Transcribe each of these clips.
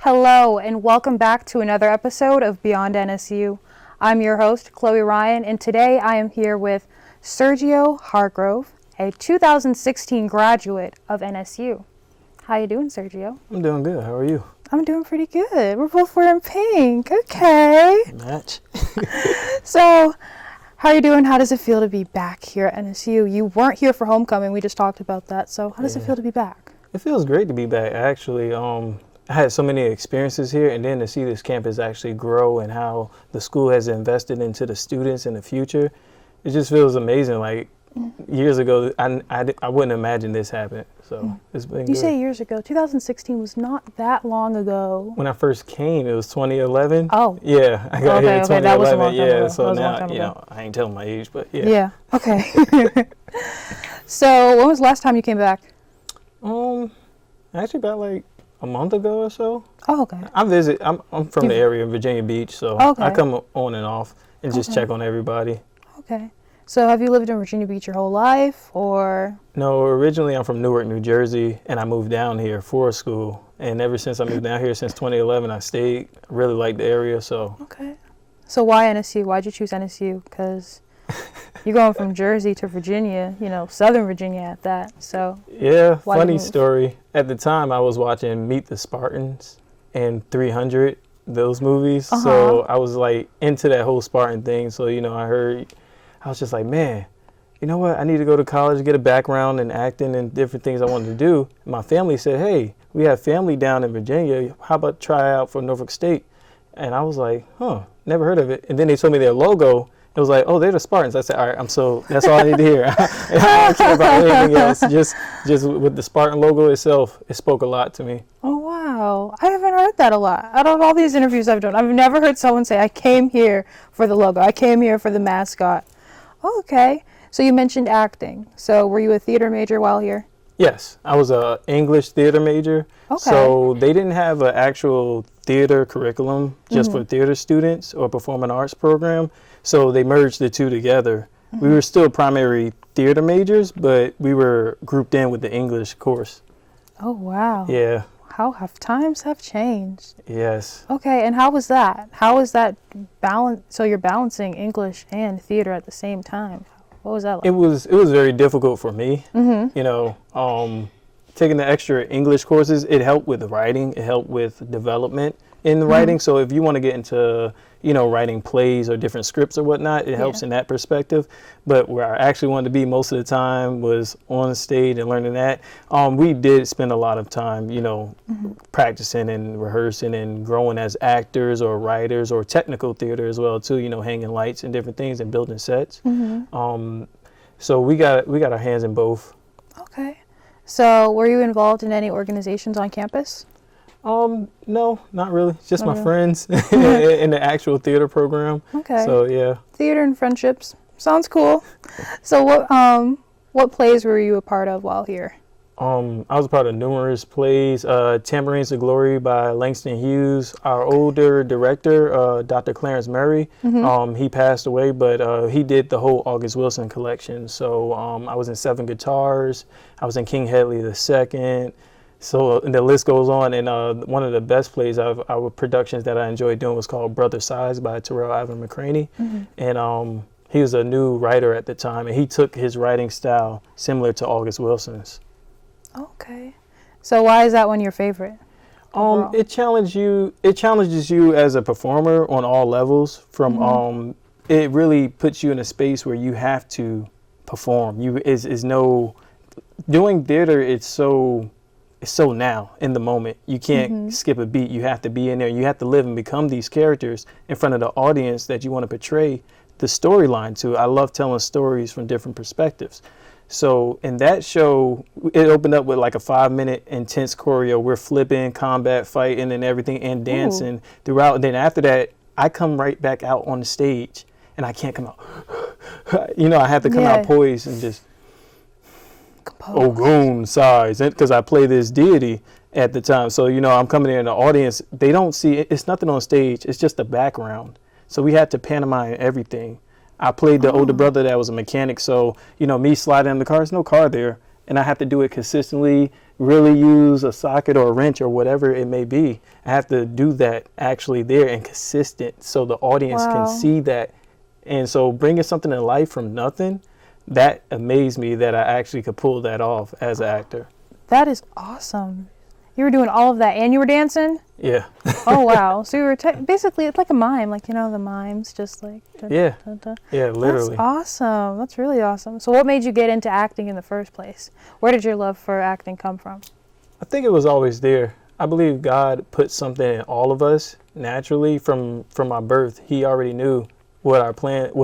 Hello, and welcome back to another episode of Beyond NSU. I'm your host, Chloe Ryan, and today I am here with Sergio Hargrove, a 2016 graduate of NSU. How you doing, Sergio? I'm doing good. How are you? I'm doing pretty good. We're both wearing pink. Okay. Match. So, how are you doing? How does it feel to be back here at NSU? You weren't here for homecoming. We just talked about that. So, how does it feel to be back? It feels great to be back, actually. I had so many experiences here, and then to see this campus actually grow and how the school has invested into the students in the future, it just feels amazing. Like years ago, I wouldn't imagine this happened. So it's been You good. say years ago. 2016 was not that long ago. When I first came, it was 2011. Oh. Yeah, I got here in 2011. That was a long time ago. So now, I ain't telling my age, but yeah. Yeah, okay. So, when was the last time you came back? Actually about like a month ago or so. Oh, okay. I'm from the area of Virginia Beach, so I come on and off and just check on everybody. Okay. So have you lived in Virginia Beach your whole life, or? No, originally I'm from Newark, New Jersey, and I moved down here for school. And ever since I moved down here, since 2011, I stayed. I really like the area, so. Okay. So why NSU? Why'd you choose NSU? Because you're going from Jersey to Virginia, Southern Virginia at that, so. Yeah, funny story. At the time, I was watching Meet the Spartans and 300, those movies. So I was like into that whole Spartan thing. So, I was just like, man, you know what? I need to go to college, get a background in acting and different things I wanted to do. My family said, hey, we have family down in Virginia. How about try out for Norfolk State? And I was like, never heard of it. And then they told me their logo. It was like, oh, they're the Spartans. I said, all right, that's all I need to hear. I don't care about anything else. Just with the Spartan logo itself, it spoke a lot to me. Oh, wow. I haven't heard that a lot. Out of all these interviews I've done, I've never heard someone say, I came here for the logo. I came here for the mascot. Oh, okay. So you mentioned acting. So were you a theater major while here? Yes, I was an English theater major. Okay. So they didn't have an actual theater curriculum just for theater students or performing arts program. So they merged the two together. We were still primary theater majors, but we were grouped in with the English course. Oh, wow. Yeah. How have times have changed? Yes. Okay, and how was that? How was that balance? So you're balancing English and theater at the same time. What was that like? It was very difficult for me. Taking the extra English courses, it helped with the writing. It helped with development in the writing. So if you want to get into, writing plays or different scripts or whatnot, it helps in that perspective. But where I actually wanted to be most of the time was on stage and learning that. We did spend a lot of time, practicing and rehearsing and growing as actors or writers or technical theater as well too, hanging lights and different things and building sets. So we got our hands in both. Okay. So were you involved in any organizations on campus? No, not really. Just my friends in the actual theater program. Okay. So yeah. Theater and friendships. Sounds cool. So what plays were you a part of while here? I was a part of numerous plays. Tambourines of Glory by Langston Hughes. Our older director, Dr. Clarence Murray, he passed away, but he did the whole August Wilson collection. So I was in 7 Guitars. I was in King Hedley II. So the list goes on. And one of the best plays our productions that I enjoyed doing was called Brother Size by Terrell Ivan McCraney. And he was a new writer at the time, and he took his writing style similar to August Wilson's. Okay. So why is that one your favorite? It challenges you as a performer on all levels. From it really puts you in a space where you have to perform. Doing theater, it's so now in the moment. You can't skip a beat. You have to be in there. You have to live and become these characters in front of the audience that you want to portray the storyline to. I love telling stories from different perspectives. So in that show, it opened up with like a 5-minute intense choreo. We're flipping, combat, fighting, and everything, and dancing throughout. And then after that, I come right back out on the stage, and I can't come out. I have to come out poised and just Ogun size, because I play this deity at the time. So I'm coming in the audience. They don't see it. It's nothing on stage. It's just the background. So we had to pantomime everything. I played the older brother that was a mechanic, so me sliding in the car, there's no car there, and I have to do it consistently, really use a socket or a wrench or whatever it may be. I have to do that actually there and consistent so the audience can see that. And so bringing something to life from nothing, that amazed me that I actually could pull that off as an actor. That is awesome. You were doing all of that and you were dancing? Yeah. Oh, wow. So you were basically, it's like a mime, like, you know, the mimes, just like. Yeah. Yeah, literally. That's awesome. That's really awesome. So what made you get into acting in the first place? Where did your love for acting come from? I think it was always there. I believe God put something in all of us naturally from my birth. He already knew what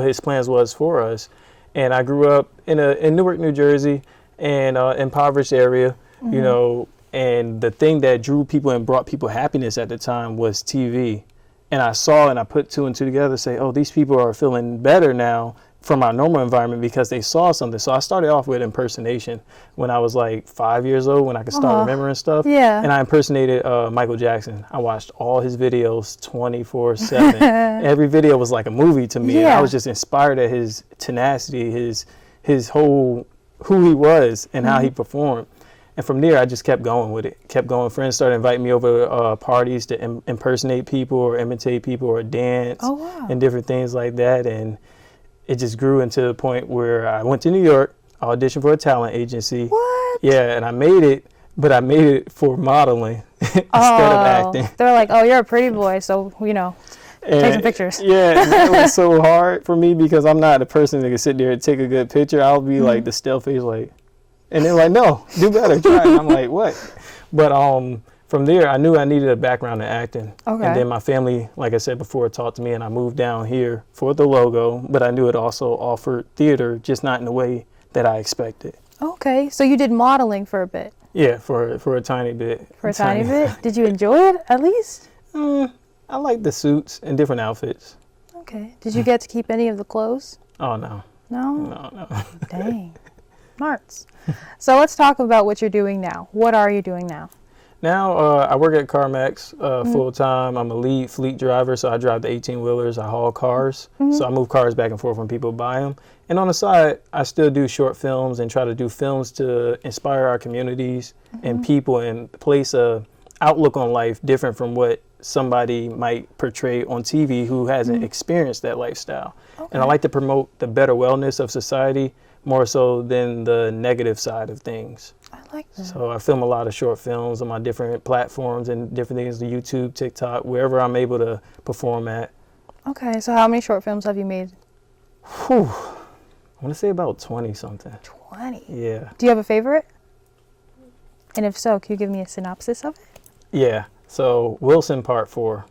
his plans was for us. And I grew up in Newark, New Jersey, and impoverished area, you know, and the thing that drew people and brought people happiness at the time was TV. And I saw and I put two and two together, say, oh, these people are feeling better now from our normal environment because they saw something. So I started off with impersonation when I was like 5 years old, when I could start remembering stuff. Yeah. And I impersonated Michael Jackson. I watched all his videos 24/7. Every video was like a movie to me. Yeah. And I was just inspired at his tenacity, his whole, who he was and how he performed. And from there, I just kept going with it. Kept going. Friends started inviting me over parties to impersonate people or imitate people or dance and different things like that. And it just grew into the point where I went to New York, auditioned for a talent agency. What? Yeah, and I made it, but I made it for modeling instead of acting. They're like, oh, you're a pretty boy, so, you know, take some pictures. Yeah, that was so hard for me because I'm not the person that can sit there and take a good picture. I'll be like the stale face, like, and they're like, no, do better, try it. I'm like, what? But from there, I knew I needed a background in acting. Okay. And then my family, like I said before, taught to me, and I moved down here for the logo, but I knew it also offered theater, just not in the way that I expected. Okay, so you did modeling for a bit. Yeah, for a tiny bit. For a tiny bit? Did you enjoy it, at least? I like the suits and different outfits. Okay. Did you get to keep any of the clothes? Oh, no. No? No. Dang. Smarts. So let's talk about what you're doing now. What are you doing now? Now I work at CarMax full time. I'm a lead fleet driver, so I drive the 18-wheelers. I haul cars. So I move cars back and forth when people buy them. And on the side, I still do short films and try to do films to inspire our communities and people and place a outlook on life different from what somebody might portray on TV who hasn't experienced that lifestyle. Okay. And I like to promote the better wellness of society more so than the negative side of things. I like that. So I film a lot of short films on my different platforms and different things, the YouTube, TikTok, wherever I'm able to perform at. Okay, so how many short films have you made? Whew. I want to say about 20 something. 20? Yeah. Do you have a favorite? And if so, can you give me a synopsis of it? Yeah. So Wilson Part 4.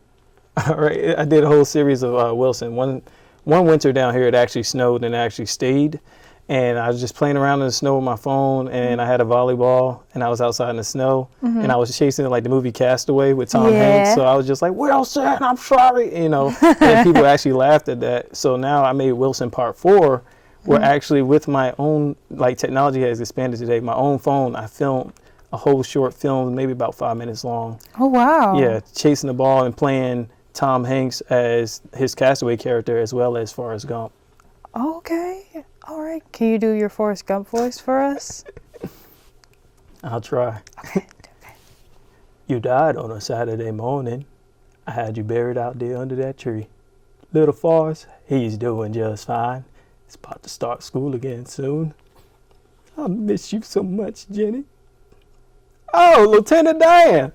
All right. I did a whole series of Wilson. One winter down here, it actually snowed and it actually stayed. And I was just playing around in the snow with my phone, and I had a volleyball, and I was outside in the snow, and I was chasing like the movie Castaway with Tom Hanks. So I was just like, Wilson, I'm sorry, you know. And people actually laughed at that. So now I made Wilson Part 4, where actually with my own, like technology has expanded today, my own phone, I filmed a whole short film, maybe about 5 minutes long. Oh, wow. Yeah, chasing the ball and playing Tom Hanks as his Castaway character as well as Forrest Gump. Okay. All right. Can you do your Forrest Gump voice for us? I'll try. Okay. You died on a Saturday morning. I had you buried out there under that tree. Little Forrest, he's doing just fine. He's about to start school again soon. I miss you so much, Jenny. Oh, Lieutenant Dan.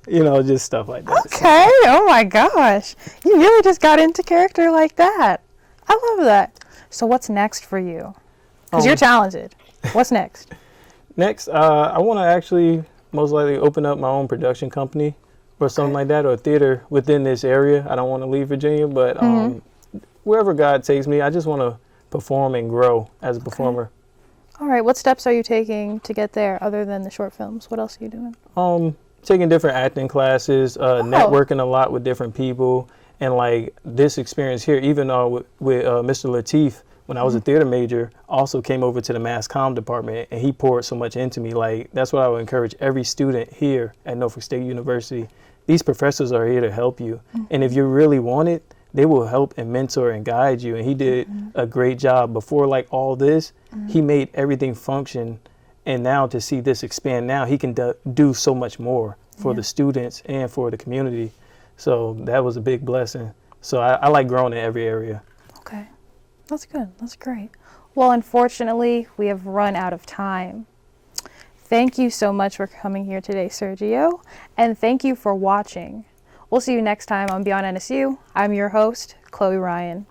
You know, just stuff like that. Okay. Oh, my gosh. You really just got into character like that. I love that. So what's next for you? Because you're talented. What's next? Next, I want to actually most likely open up my own production company or something like that, or a theater within this area. I don't want to leave Virginia, but wherever God takes me, I just want to perform and grow as a performer. All right. What steps are you taking to get there other than the short films? What else are you doing? Taking different acting classes, networking a lot with different people. And like this experience here, even with Mr. Lateef, when I was a theater major, also came over to the mass comm department, and he poured so much into me. Like, that's what I would encourage every student here at Norfolk State University. These professors are here to help you. And if you really want it, they will help and mentor and guide you. And he did a great job. Before like all this, he made everything function And now to see this expand now, he can do so much more for the students and for the community. So that was a big blessing. So I like growing in every area. Okay, that's good. That's great. Well, unfortunately, we have run out of time. Thank you so much for coming here today, Sergio, and thank you for watching. We'll see you next time on Beyond NSU. I'm your host, Chloe Ryan.